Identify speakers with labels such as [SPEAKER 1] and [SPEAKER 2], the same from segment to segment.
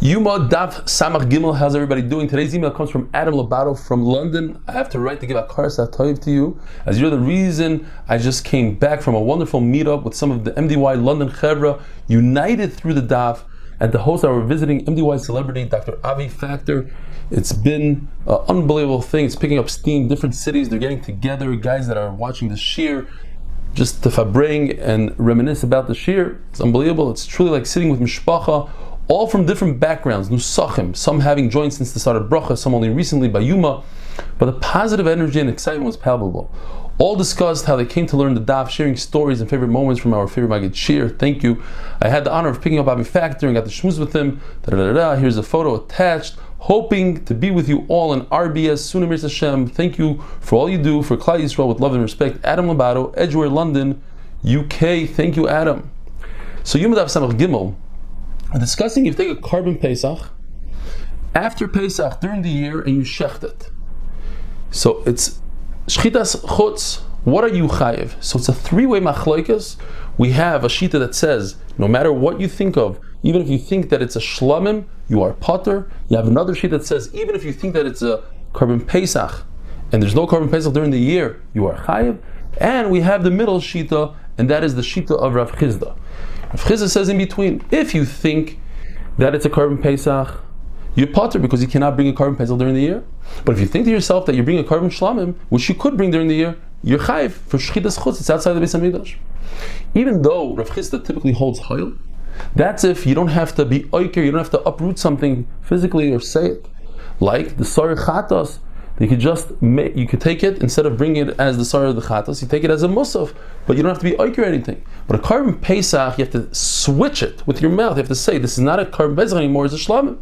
[SPEAKER 1] Yoma Daf Samach Gimel, how's everybody doing? Today's email comes from Adam Lobato from London. I have to write to give a karsa toiv to you, as you're the reason I just came back from a wonderful meetup with some of the MDY London Chevra, united through the Daf, and the host that were visiting, MDY celebrity Dr. Avi Factor. It's been an unbelievable thing. It's picking up steam. Different cities, they're getting together, guys that are watching the shir, just to fabring and reminisce about the shir. It's unbelievable. It's truly like sitting with mishpacha, all from different backgrounds, nusachim, some having joined since the start of bracha, some only recently by Yuma, but the positive energy and excitement was palpable. All discussed how they came to learn the daf, sharing stories and favorite moments from our favorite Maggid shir. Thank you. I had the honor of picking up Abi Factor and got the shmuz with him. Here's a photo attached. Hoping to be with you all in RBS soon, Amir Hashem. Thank you for all you do for Klal Yisrael with love and respect. Adam Lobato, Edgeware, London, UK. Thank you, Adam. So Yom Daf Samach Gimel, we're discussing if you take a carbon Pesach after Pesach during the year and you shecht it. So it's shchitas chutz. What are you chayev? So it's a three-way machloikas. We have a shita that says no matter what you think of, even if you think that it's a shlamim, you are potter. You have another shita that says even if you think that it's a carbon Pesach and there's no carbon Pesach during the year, you are chayev. And we have the middle shita, and that is the shita of Rav Chizda. Rav Chizda says in between, if you think that it's a carbon Pesach, you're potter because you cannot bring a carbon Pesach during the year. But if you think to yourself that you're bringing a carbon shlamim, which you could bring during the year, you're chayiv for shchitas chutz. It's outside the Beis Hamikdash. Even though Rav Chizda typically holds hoil, that's if you don't have to be oiker, you don't have to uproot something physically or say it. Like the sar chatos, you could take it instead of bringing it as the sar of the chatos, you take it as a musaf, but you don't have to be oiker or anything. But a carbon Pesach, you have to switch it with your mouth. You have to say this is not a carbon Pesach anymore; it's a shlamim.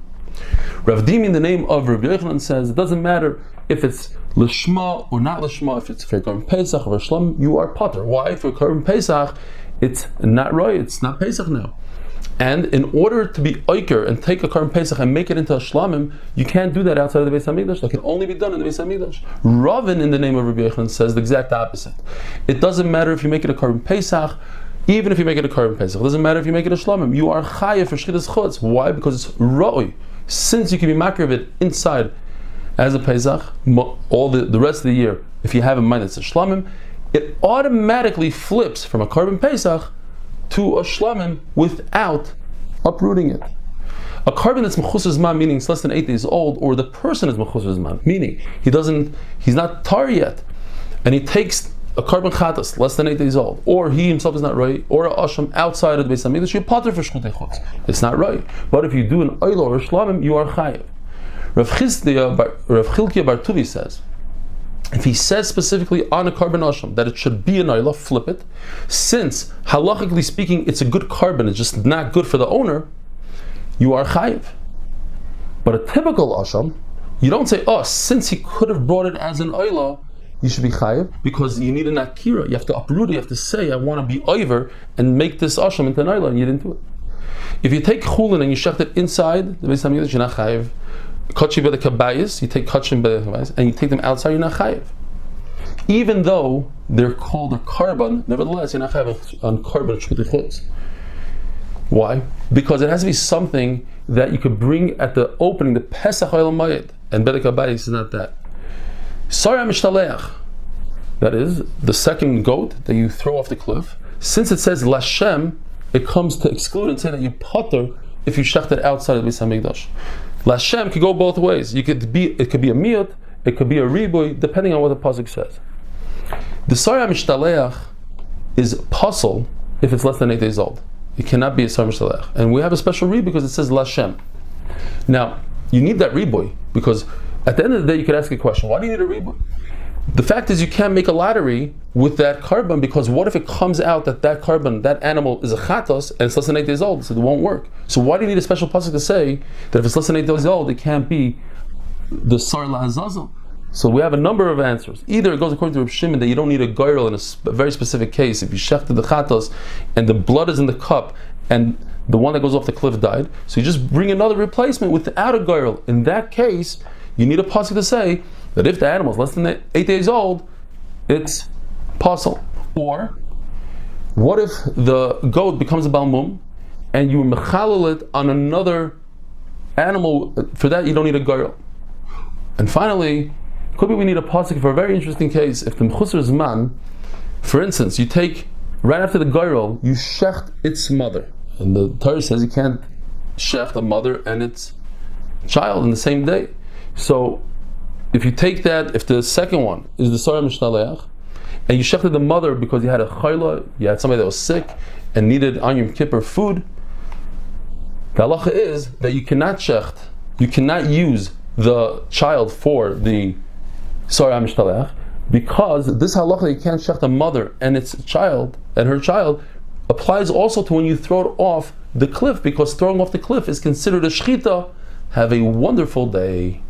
[SPEAKER 1] Rav Dimi, in the name of Rabbi Yochanan, says it doesn't matter if it's lishma or not lishma, if it's for a carbon Pesach or a shlamim, you are potter. Why? For a carbon Pesach, it's not right, it's not Pesach now. And in order to be oiker and take a carbon Pesach and make it into a shlamim, you can't do that outside of the Beis Hamikdash. That can only be done in the Beis Hamikdash. Ravin, in the name of Rabbi Yochanan, says the exact opposite. It doesn't matter if you make it a carbon Pesach, even if you make it a carbon Pesach. It doesn't matter if you make it a shlamim. You are chayav for shchitas chutz. Why? Because it's roi. Since you can be makar of it inside as a Pesach, all the rest of the year, if you have in mind it's a shlamim, it automatically flips from a carbon Pesach to a shlamim without uprooting it. A carbon that's mechusar zman, meaning it's less than 8 days old, or the person is mechusar zman, meaning he's not tar yet, and he takes a carbon chatas less than 8 days old, or he himself is not right, or a asham outside of the Beis Hamikdash, you're potter for shchutei chutz. It's not right. But if you do an oil or a shlamim, you are chayev. Rav Chilkiah Bar Tuvi says, if he says specifically on a carbon asham that it should be an oila, flip it. Since halachically speaking, it's a good carbon, it's just not good for the owner, you are chayiv. But a typical asham, you don't say, oh, since he could have brought it as an oila, you should be chayiv, because you need an akira. You have to uproot it. You have to say, I want to be over and make this asham into an oila, and you didn't do it. If you take chulin and you shecht it inside the Beis Hamikdash, you're not chayiv. Kachim by the kabayis, you take kachim by the kabayis, and you take them outside, you're not chayiv. Even though they're called a carbon, nevertheless, you're not chayiv on carbon shchutei chutz. Why? Because it has to be something that you could bring at the opening, the Pesach Oil Mayed, and by the kabayis is not that. Sarah mishtaleach, that is the second goat that you throw off the cliff. Since it says lashem, it comes to exclude and say that you potter if you shecht it outside of the Beis Hamikdash. Lashem could go both ways. It could be a miyut, it could be a riboy, depending on what the pasuk says. The sarah mishtaleach is pasul if it's less than 8 days old. It cannot be a sarah mishtaleach, and we have a special riboy because it says lashem. Now you need that riboy because at the end of the day you could ask a question: why do you need a riboy? The fact is you can't make a lottery with that carbon, because what if it comes out that carbon, that animal is a chatos and it's less than 8 days old, so it won't work. So why do you need a special pasuk to say that if it's less than 8 days old, it can't be the sar lahazazel? So we have a number of answers. Either it goes according to Reb Shimon that you don't need a goyrel in a very specific case. If you shechted the chatos and the blood is in the cup and the one that goes off the cliff died, so you just bring another replacement without a goyrel. In that case, you need a pasuk to say that if the animal is less than 8 days old, it's pasul. Or, what if the goat becomes a balmum and you mechalel it on another animal, for that you don't need a girl. And finally, could be we need a pasuk for a very interesting case. If the mechusar zman, for instance, you take right after the girl, you shecht its mother, and the Torah says you can't shecht a mother and its child in the same day. So if you take that, if the second one is the Sarah Mishnaleach, and you shechted the mother because you had a chayla, you had somebody that was sick and needed on Yom Kippur food, the halacha is that you cannot shecht, you cannot use the child for the Sarah Mishnaleach, because this halacha that you can't shecht a mother and its child and her child applies also to when you throw it off the cliff, because throwing off the cliff is considered a shechita. Have a wonderful day.